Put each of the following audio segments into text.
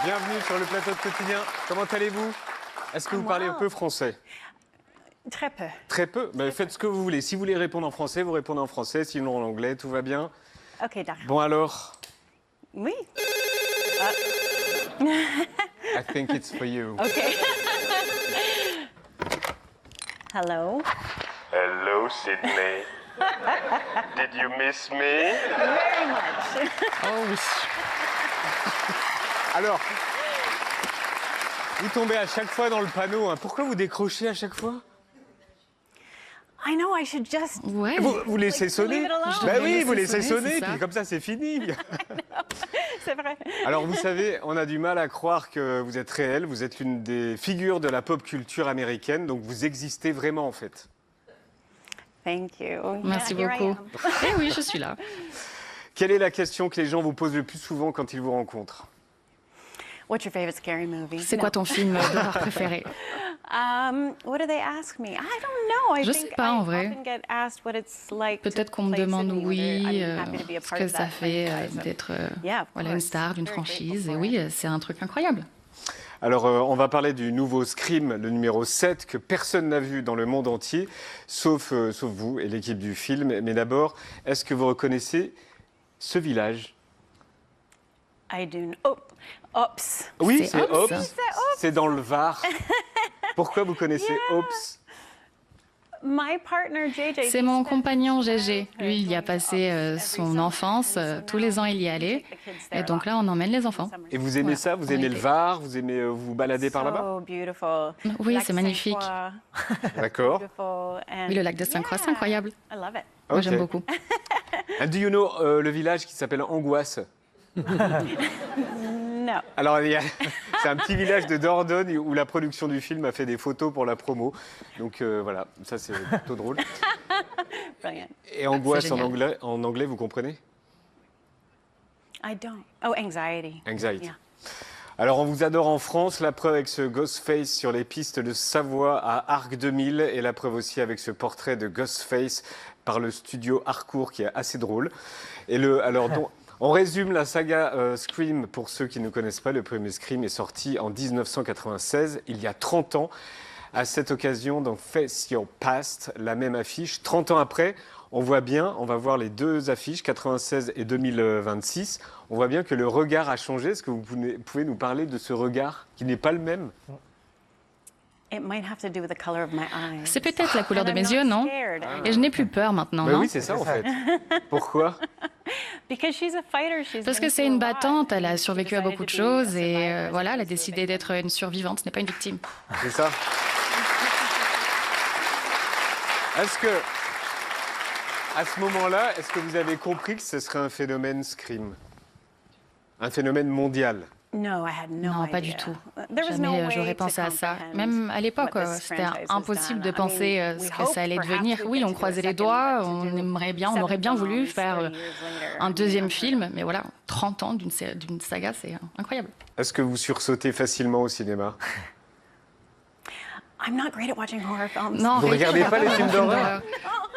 Bienvenue sur le plateau de Quotidien. Comment allez-vous? Est-ce que vous parlez un peu français? Très peu. Très peu? Ben, faites ce que vous voulez. Si vous voulez répondre en français, vous répondez en français. Sinon en anglais, tout va bien. Ok, d'accord. Bon alors, Oui. I think it's for you. Ok. Hello. Hello, Sydney. Did you miss me? Very much. Oh oui. Alors, vous tombez à chaque fois dans le panneau. Hein. Pourquoi vous décrochez à chaque fois? I know I should just. Ouais. Vous laissez Like, sonner? leave it alone. Ben Je oui, devrais vous laisser laissez sonner, sonner, c'est ça. puis comme ça c'est fini. C'est vrai. Alors vous savez, on a du mal à croire que vous êtes réel. Vous êtes l'une des figures de la pop culture américaine, donc vous existez vraiment en fait. Thank you. Merci Yeah, here I beaucoup. am. Eh oui, je suis là. Quelle est la question que les gens vous posent le plus souvent quand ils vous rencontrent? What's your favorite scary movie? C'est quoi ton film d'horreur préféré? What do they ask me? I don't know. Je sais pas, en vrai. Peut-être qu'on me demande oui, ce que ça fait d'être voilà, une star d'une franchise. Et oui, c'est un truc incroyable. Alors on va parler du nouveau Scream, le numéro 7, que personne n'a vu dans le monde entier, sauf vous et l'équipe du film. Mais d'abord, est-ce que vous reconnaissez ce village? I do. Oh, Ops. Oui, C'est c'est Ops. Ops. C'est dans le Var. Pourquoi vous connaissez Ops? My partner JJ. C'est mon compagnon GG. Lui, il y a passé son enfance. Tous les ans, il y allait. Et donc là, on emmène les enfants. Et vous aimez ça? Vous aimez le Var? Vous aimez vous balader par là-bas? So beautiful. Oui, Lac c'est magnifique. Sainte-Croix, D'accord. beautiful, and- Oui, le lac de Sainte-Croix, c'est incroyable. I love it. Moi, Ok. j'aime beaucoup. And do you know le village qui s'appelle Angoisse? No. Alors, c'est un petit village de Dordogne où la production du film a fait des photos pour la promo. Donc voilà, ça c'est plutôt drôle. Brilliant. Et Angoisse C'est génial. en anglais, vous comprenez? I don't. Oh, anxiety. Anxiety. Yeah. Alors, on vous adore en France, la preuve avec ce Ghostface sur les pistes de Savoie à Arc 2000 et la preuve aussi avec ce portrait de Ghostface par le studio Harcourt qui est assez drôle. Et on résume la saga Scream pour ceux qui ne connaissent pas. Le premier Scream est sorti en 1996, il y a 30 ans. À cette occasion, dans Face Your Past, la même affiche. 30 ans après, on voit bien, on va voir les deux affiches, 96 et 2026. On voit bien que le regard a changé. Est-ce que vous pouvez nous parler de ce regard qui n'est pas le même? It might have to do with the color of my eyes. C'est peut-être la couleur de And mes I'm yeux, not non? scared. Et je n'ai plus peur maintenant, Bah non? oui, c'est ça en fait. Pourquoi? Because she's a fighter, she's Parce been que c'est through une a lot. battante, elle a She survécu à decided beaucoup de to be a choses et survivor, voilà, elle a so décidé basically- d'être une survivante, ce n'est pas une victime. C'est ça. Est-ce que, à ce moment-là, est-ce que vous avez compris que ce serait un phénomène Scream? Un phénomène mondial? No, I had no Non, idea. pas du tout. There was no Jamais way j'aurais to pensé à ça. comprehend Même à l'époque, what this c'était franchise has impossible de done. I penser mean, ce we que hope ça allait perhaps devenir. we Oui, get on to do a croisait les second doigts, one, to on do aimerait bien, on seven aurait bien voulu films, faire 30 years later. un deuxième film, mais voilà, 30 ans d'une saga, c'est incroyable. Est-ce que vous sursautez facilement au cinéma? I'm not great at watching horror films. Non, Vous regardez pas les films d'horreur?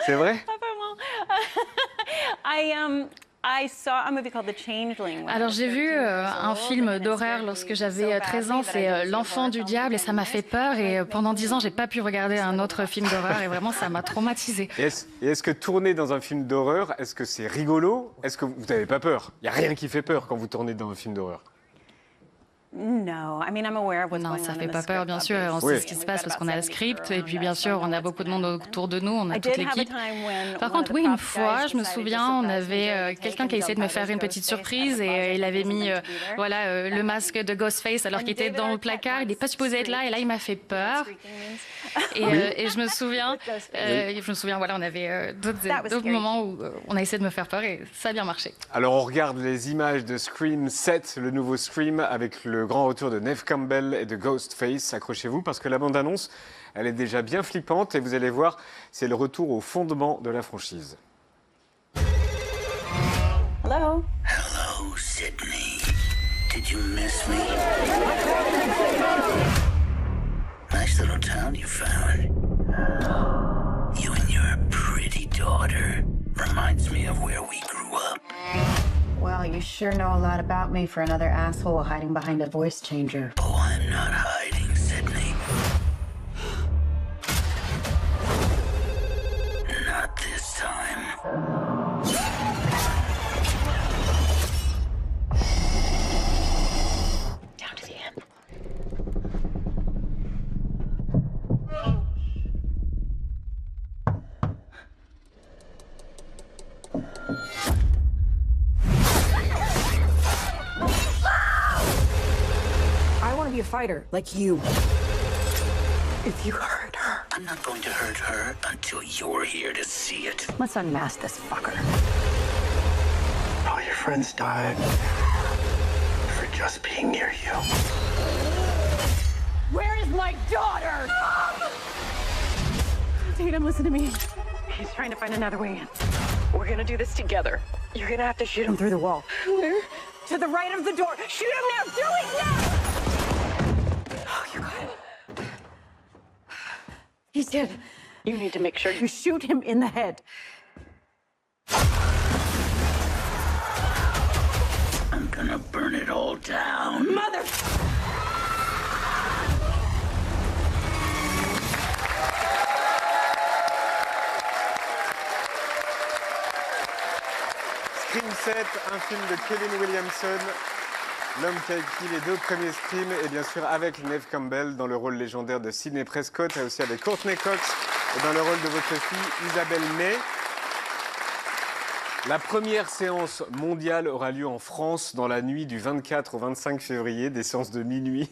C'est vrai? Pas vraiment. I saw a movie called The Changeling. when I Alors was j'ai 13 vu years un old, film and it d'horreur scared lorsque me j'avais so 13 ans, badly that I c'est didn't see L'Enfant horror du films Diable et for ça m'a 10 fait peur et years. pendant 10 ans j'ai pas pu regarder un autre film d'horreur et vraiment ça m'a traumatisée. Et est-ce que tourner dans un film d'horreur, est-ce que c'est rigolo? Est-ce que vous n'avez pas peur? Il n'y a rien qui fait peur quand vous tournez dans un film d'horreur. No, I mean I'm aware of what's Non, going ça on fait in the pas peur, script, bien sûr, on Oui. sait ce qui se passe parce qu'on a le script et puis bien sûr on a beaucoup de monde autour de nous, on a I toute did have a l'équipe. time when Par one of contre, the oui, une prop fois, guys je me decided to souviens, on surprise me avait and take quelqu'un qui a essayé de me himself faire une out as petite Ghostface surprise at the et closet il avait and mis wasn't meant to be there. voilà, le masque de Ghostface alors qu'il était dans le placard, il n'est pas supposé être là et là il m'a fait peur. Et je me souviens, voilà, on avait That was d'autres scary. moments où on a essayé de me faire peur et ça a bien marché. Alors on regarde les images de Scream 7, le nouveau Scream, avec le grand retour de Neve Campbell et de Ghostface. Accrochez-vous parce que la bande-annonce, elle est déjà bien flippante et vous allez voir, c'est le retour au fondement de la franchise. Hello. Hello, Sydney. Did you miss me? Nice little town you found. You and your pretty daughter reminds me of where we grew up. Well, you sure know a lot about me for another asshole hiding behind a voice changer. Oh, I'm not hiding, Sydney. Not this time. Down to the end. I want to be a fighter, like you. If you hurt her. I'm not going to hurt her until you're here to see it. Let's unmask this fucker. All your friends died for just being near you. Where is my daughter? Tatum, listen to me. He's trying to find another way in. We're gonna do this together. You're gonna have to shoot him through the wall. Where? To the right of the door. Shoot him now! Do it now! Oh, you got it. He's dead. You need to make sure you shoot him in the head. I'm gonna burn it all down. Mother! Scream 7, un film de Kevin Williamson, l'homme qui a écrit les 2 premiers Scream, et bien sûr avec Neve Campbell dans le rôle légendaire de Sidney Prescott, et aussi avec Courtney Cox, et dans le rôle de votre fille Isabelle May. La première séance mondiale aura lieu en France dans la nuit du 24 au 25 février, des séances de minuit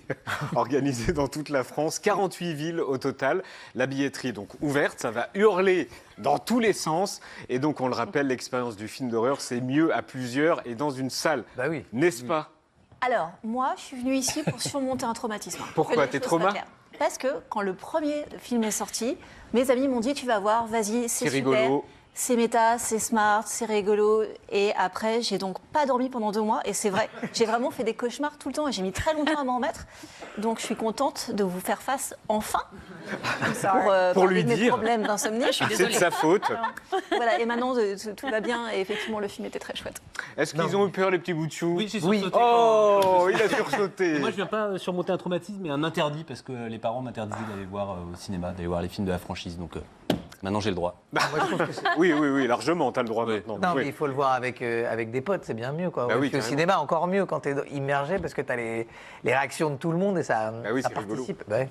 organisées dans toute la France, 48 villes au total. La billetterie donc ouverte, ça va hurler dans tous les sens. Et donc on le rappelle, l'expérience du film d'horreur, c'est mieux à plusieurs et dans une salle. Bah oui. N'est-ce pas? Alors, moi, je suis venue ici pour surmonter un traumatisme. Pourquoi? Que les T'es choses trauma? soient claires. Parce que quand le premier film est sorti, mes amis m'ont dit tu vas voir, vas-y, c'est super. rigolo. C'est méta, c'est smart, c'est rigolo. Et après, j'ai donc pas dormi pendant 2 mois. Et c'est vrai, j'ai vraiment fait des cauchemars tout le temps et j'ai mis très longtemps à m'en remettre. Donc, je suis contente de vous faire face enfin Pour lui parler de mes dire. problèmes d'insomnie. C'est de sa faute. Voilà, et maintenant, tout va bien. Et effectivement, le film était très chouette. Est-ce qu'ils ont eu peur, les petits bouts de chou? Oui, j'ai Oui. sursauté Oh, il a sursauté. Moi, je viens pas surmonter un traumatisme, mais un interdit, parce que les parents m'interdisaient d'aller voir au cinéma, d'aller voir les films de la franchise. Donc maintenant, j'ai le droit. Oui, largement, t'as le droit maintenant. Non, Oui. mais il faut le voir avec des potes, c'est bien mieux. Quoi. Bah oui, Puis au carrément. cinéma, encore mieux quand tu es immergé parce que tu as les réactions de tout le monde et ça, Bah oui, ça c'est rigolo. participe. Bah ouais.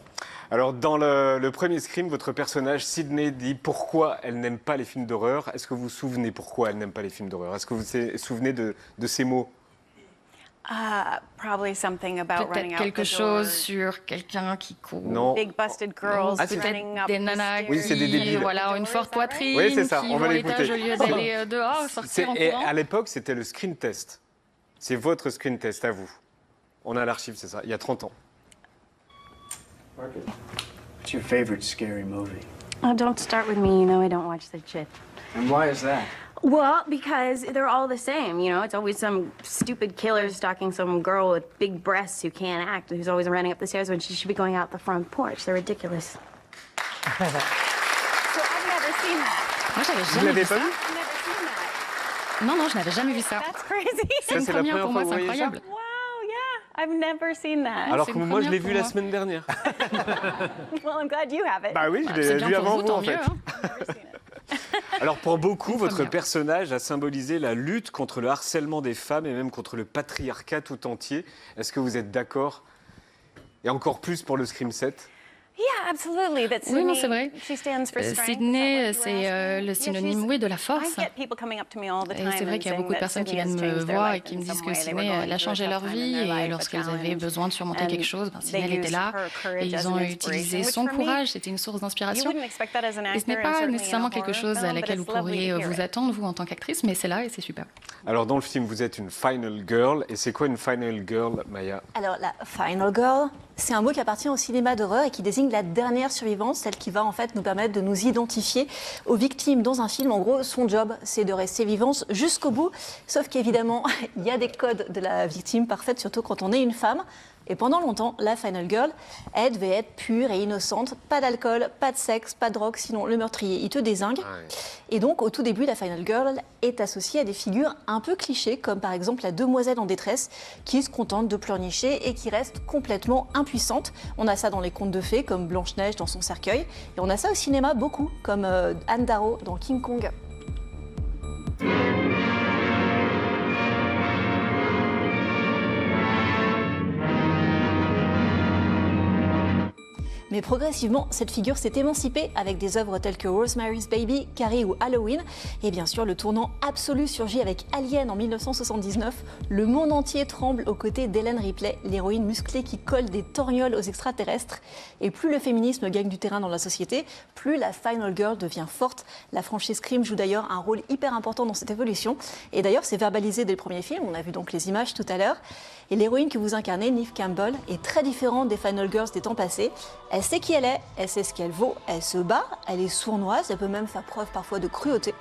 Alors, dans le premier Scream, votre personnage, Sydney, dit pourquoi elle n'aime pas les films d'horreur. Est-ce que vous vous souvenez pourquoi elle n'aime pas les films d'horreur? Est-ce que vous vous souvenez de ces mots? Probably something about running Peut-être out quelque the chose door. sur quelqu'un qui court. Non. Big busted girls Ah, c'est running up Des the nanas stairs. Oui, c'est des qui, débiles. voilà, ont une forte poitrine, Oui, c'est ça, qui on va vont à l'écouter. l'étage au lieu d'aller dehors, sortir en Et courant. à l'époque, c'était le screen test. C'est votre screen test à vous. On a l'archive, c'est ça, il y a 30 ans. What's your favorite scary movie? Oh, don't start with me. You know I don't watch that shit. And why is that? Well, because they're all the same, you know? It's always some stupid killer stalking some girl with big breasts who can't act, who's always running up the stairs when she should be going out the front porch. They're ridiculous. So I've never seen that. Moi, j'avais Vous jamais l'avez vu pas ça. vu? I've never seen that. Non, je n'avais jamais vu ça. That's crazy. C'est une c'est la première première pour fois moi, que c'est vous voyez ça? incroyable. Wow, yeah. I've never seen that. Alors c'est que une moi, je l'ai première vu pour la moi. semaine dernière. Well, I'm glad you have it. Bah oui, je C'est l'ai bien vu pour avant vous, vous, tant en mieux. fait. Hein. Alors pour beaucoup, Une votre première. personnage a symbolisé la lutte contre le harcèlement des femmes et même contre le patriarcat tout entier. Est-ce que vous êtes d'accord? Et encore plus pour le Scream 7? Yeah, absolutely. That Oui, non, Sydney, c'est vrai. She stands for strength. Sydney, Is that what you c'est were asking? le Yeah, synonyme, she's- oui, de la I force. get people coming up to me all the Et time c'est vrai and qu'il y a saying beaucoup de that personnes qui Sydney has viennent me changed their voir life et qui in me disent some que way. They were Sydney, going elle a through changé a leur tough time vie in their et life, a lorsqu'elles avaient challenge. besoin de surmonter And quelque chose, they Sydney était used là her courage et as ils an ont inspiration, utilisé which son for me, courage, c'était une source You d'inspiration. wouldn't expect that as an Et ce n'est actor and pas certainly in a nécessairement quelque horror chose à film, but laquelle vous it's lovely pourriez to hear vous it. attendre, vous, en tant qu'actrice, mais c'est là et c'est super. Alors dans le film, vous êtes une final girl. Et c'est quoi une final girl, Maya? Alors, la Final Girl, c'est un mot qui appartient au cinéma d'horreur et qui désigne la dernière survivante, celle qui va en fait nous permettre de nous identifier aux victimes dans un film. En gros, son job, c'est de rester vivante jusqu'au bout. Sauf qu'évidemment, il y a des codes de la victime parfaite, surtout quand on est une femme. Et pendant longtemps, la Final Girl, elle devait être pure et innocente, pas d'alcool, pas de sexe, pas de drogue, sinon le meurtrier, il te dézingue. Et donc, au tout début, la Final Girl est associée à des figures un peu clichés, comme par exemple la demoiselle en détresse, qui se contente de pleurnicher et qui reste complètement impuissante. On a ça dans les contes de fées, comme Blanche-Neige dans son cercueil, et on a ça au cinéma beaucoup, comme Anne Darrow dans King Kong. Mais progressivement, cette figure s'est émancipée avec des œuvres telles que Rosemary's Baby, Carrie ou Halloween. Et bien sûr, le tournant absolu surgit avec Alien en 1979. Le monde entier tremble aux côtés d'Ellen Ripley, l'héroïne musclée qui colle des torgnoles aux extraterrestres. Et plus le féminisme gagne du terrain dans la société, plus la Final Girl devient forte. La franchise Scream joue d'ailleurs un rôle hyper important dans cette évolution. Et d'ailleurs, c'est verbalisé dès le premier film. On a vu donc les images tout à l'heure. Et l'héroïne que vous incarnez, Neve Campbell, est très différente des Final Girls des temps passés. Elle sait qui elle est, elle sait ce qu'elle vaut, elle se bat, elle est sournoise, elle peut même faire preuve parfois de cruauté.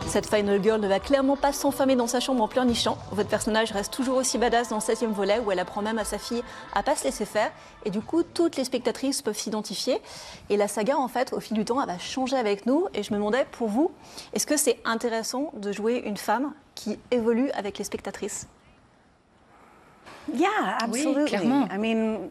Cette Final Girl ne va clairement pas s'enfermer dans sa chambre en pleurnichant. Votre personnage reste toujours aussi badass dans le 7e volet où elle apprend même à sa fille à pas se laisser faire. Et du coup, toutes les spectatrices peuvent s'identifier. Et la saga, en fait, au fil du temps, elle va changer avec nous. Et je me demandais, pour vous, est-ce que c'est intéressant de jouer une femme qui évolue avec les spectatrices? Yeah, absolutely. Oui, clairement. I mean,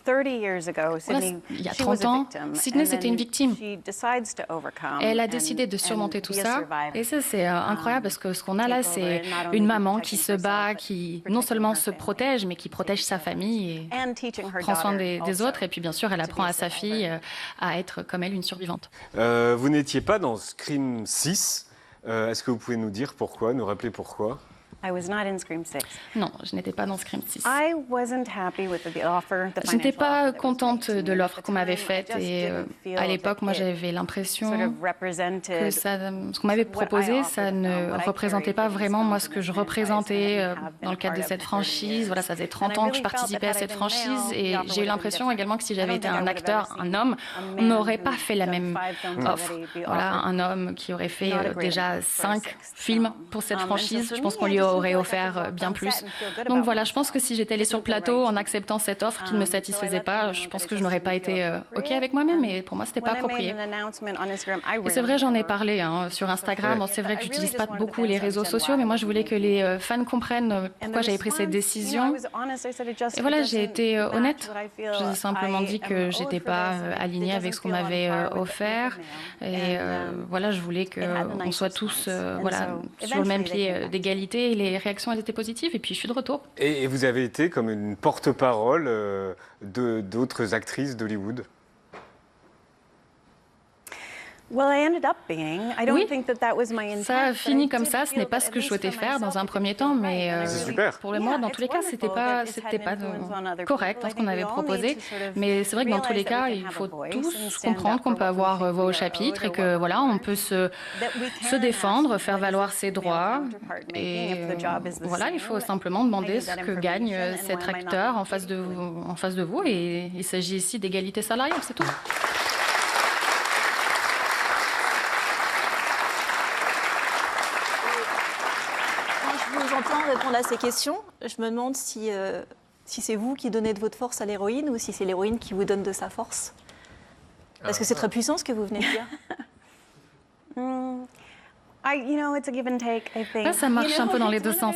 30 years ago, Sydney, il y a she was 30 a ans, victim, Sydney, and c'était then une victime. she decides to overcome Elle a and- décidé de surmonter and tout be a ça. survivor. Et ça, c'est incroyable parce que ce qu'on a là, c'est une maman qui se bat, qui non seulement se protège, mais qui protège sa famille et And teaching her prend soin daughter des also autres. Et puis, bien sûr, elle to apprend be a à sa survivor. fille à être comme elle, une survivante. Vous n'étiez pas dans Scream 6. Est-ce que vous pouvez nous dire pourquoi, nous rappeler pourquoi? I was not in Scream 6. Non, je n'étais pas dans Scream 6. I wasn't happy with the offer, the Je n'étais financial pas offer that was contente made to de me. l'offre At the qu'on m'avait time, I faite just et didn't feel à l'époque, that moi, it j'avais l'impression sort of que represented ce qu'on m'avait proposé, ça ne représentait pas vraiment moi ce que je représentais dans le cadre de cette franchise. Voilà, ça faisait 30 ans que je participais à cette franchise et j'ai eu l'impression également que si j'avais été un acteur, un homme, on n'aurait pas fait la même offre. Voilà, un homme qui aurait fait déjà 5 films pour cette franchise, je pense qu'on lui aurait offert bien plus. Donc voilà, je pense que si j'étais allée sur le plateau en acceptant cette offre qui ne me satisfaisait pas, je pense que je n'aurais pas été OK avec moi-même, mais pour moi, c'était pas approprié. Et c'est vrai, j'en ai parlé sur Instagram. Bon, c'est vrai que j'utilise pas beaucoup les réseaux sociaux, mais moi, je voulais que les fans comprennent pourquoi j'avais pris cette décision. Et voilà, j'ai été honnête. J'ai simplement dit que j'étais pas alignée avec ce qu'on m'avait offert. Et voilà, je voulais qu'on soit tous voilà, sur le même pied d'égalité. Et les réactions, elles étaient positives. Et puis, je suis de retour. Et vous avez été comme une porte-parole d'autres actrices d'Hollywood. Well, I ended up being. I don't Oui, think that was my intent, ça a but fini I comme did ça. Ce n'est feel pas that, ce at que je least souhaitais for faire dans un myself, premier it temps, felt mais right. C'est super. pour moi, dans tous les cas, c'était pas correct ce qu'on avait proposé. Mais c'est vrai que dans tous les cas, il faut tous comprendre qu'on peut avoir voix au chapitre et que voilà, on peut se défendre, faire valoir ses droits. Et voilà, il faut simplement demander ce que gagne cet acteur en face de vous. Et il s'agit ici d'égalité salariale, c'est tout. Quand je vous entends répondre à ces questions, je me demande si c'est vous qui donnez de votre force à l'héroïne ou si c'est l'héroïne qui vous donne de sa force. Parce que c'est très puissant ce que vous venez de dire. It's a give and take, I think. Là, ça marche un peu dans les deux sens.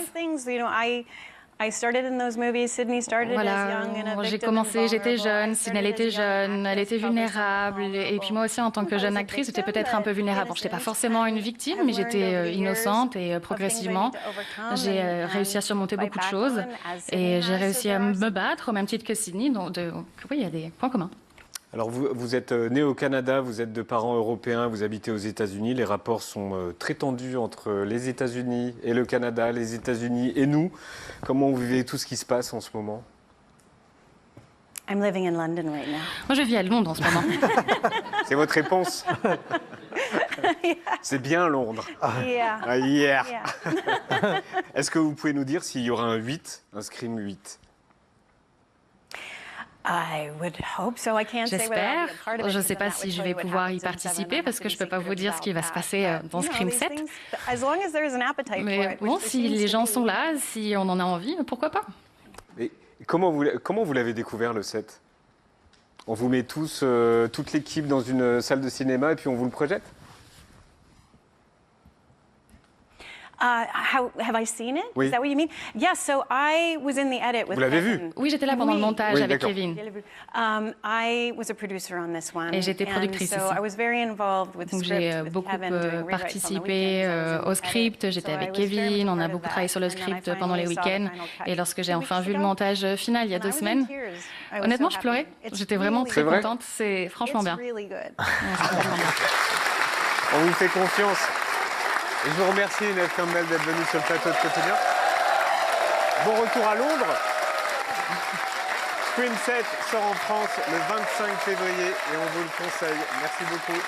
I started in those movies. Sydney started as Voilà, young and a j'ai victim commencé, and j'étais vulnerable. jeune, I Sydney, elle started était as young jeune, elle était actress, focused on vulnérable. Et puis moi aussi, en tant que I was jeune a actrice, j'étais victim, peut-être un peu but vulnérable. Bon, je n'étais pas innocent. forcément une victime, mais j'étais innocente et progressivement, j'ai réussi à surmonter beaucoup de choses. Et j'ai réussi à me battre au même titre que Sydney. Donc oui, il y a des points communs. Alors vous êtes né au Canada, vous êtes de parents européens, vous habitez aux États-Unis. Les rapports sont très tendus entre les États-Unis et le Canada, les États-Unis et nous. Comment vous vivez tout ce qui se passe en ce moment? I'm living in London right now. Moi, je vis à Londres en ce moment. C'est votre réponse? C'est bien Londres. Yeah. Ah, yeah. Yeah. Est-ce que vous pouvez nous dire s'il y aura un 8, un Scream 8? J'espère. Je ne sais pas si je vais pouvoir y participer parce que je ne peux pas vous dire ce qui va se passer dans Scream 7. Mais bon, si les gens sont là, si on en a envie, pourquoi pas? Et comment vous l'avez découvert, le set? On vous met tous, toute l'équipe dans une salle de cinéma et puis on vous le projette? Have I seen it? Oui. Is that what you mean? Yeah, so I was in the edit with Vous l'avez vu? Kevin. Oui, j'étais là pendant le montage Oui, avec d'accord. Kevin. I was a producer on this one. Et j'étais productrice and so ici. I was very involved with Donc script, j'ai with beaucoup Kevin, doing rewrites on the participé weekends. I was in au the script, edit. j'étais So avec I was very much Kevin, on a part of beaucoup that. travaillé sur le And then I script pendant les finally saw the week-ends. final cut Et lorsque j'ai 2 enfin weeks vu le ago. montage final il y a And 2 I was in semaines, tears. I was honnêtement so je pleurais. happy. It's J'étais vraiment really très C'est vrai contente, c'est franchement It's bien. really good. Ouais, c'est vraiment bien. On vous fait confiance. Et je vous remercie, Neve Campbell, d'être venue sur le plateau de Quotidien. Bon retour à Londres. Scream 7 sort en France le 25 février et on vous le conseille. Merci beaucoup.